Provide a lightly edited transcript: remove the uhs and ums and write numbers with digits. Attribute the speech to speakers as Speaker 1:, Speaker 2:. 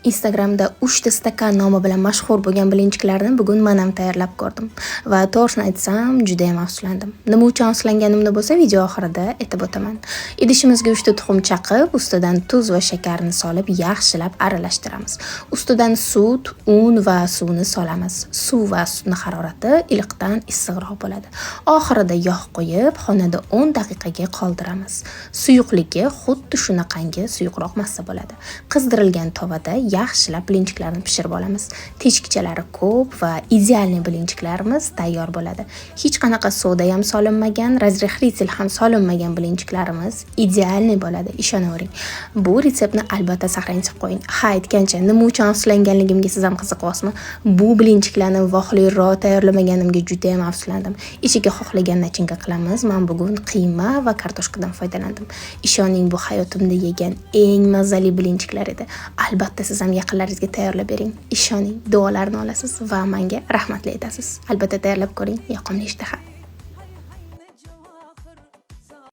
Speaker 1: Instagramda 3 ta stakan nomi bilan mashhur bo'lgan bilinchiklarni bugun men ham tayyorlab ko'rdim va to'g'risini aytsam, juda ham afsuslandim. Nima uchun afsuslanganimni bo'lsa, video oxirida aytib o'taman. Idishimizga 3 ta tuxum chaqib, ustidan tuz va shakarni solib, yaxshilab aralashtiramiz. Ustidan sut, un va suvni solamiz. Suv va sutning harorati iliqdan issiqroq bo'ladi. Oxirida yog' qo'yib, xonada 10 daqiqaga qoldiramiz. Suyuqligi xuddi shunaqangi suyuqroq massa bo'ladi. Qizdirilgan tovada yaxshilab bilinchiklarni pishirib olamiz. Teshikchalari ko'p va idealniy bilinchiklarimiz tayyor bo'ladi. Hech qanaqa soda ham solinmagan, razrexritel ham solinmagan bilinchiklarimiz idealniy bo'ladi, ishonavering. Bu retseptni albatta saqlanib qo'ying. Ha, aytgancha, nima uchun afsuslanganligimga siz ham qiziqyapsizmi? Bu bilinchiklarni vohliroq tayyorlamaganimga juda ham afsuslandim. Ichiga xohlagan nachinka qilamiz. Men bugun qiyma va kartoshkadan foydalandim. Ishoning, bu hayotimda yegan eng mazali bilinchiklar edi. Albatta siz ham yaqinlaringizga tayyorlab bering. Ishoning, duolarni olasiz va menga rahmatli aytasiz. Albatta tayyorlab ko'ring, yoqimli ishtaha.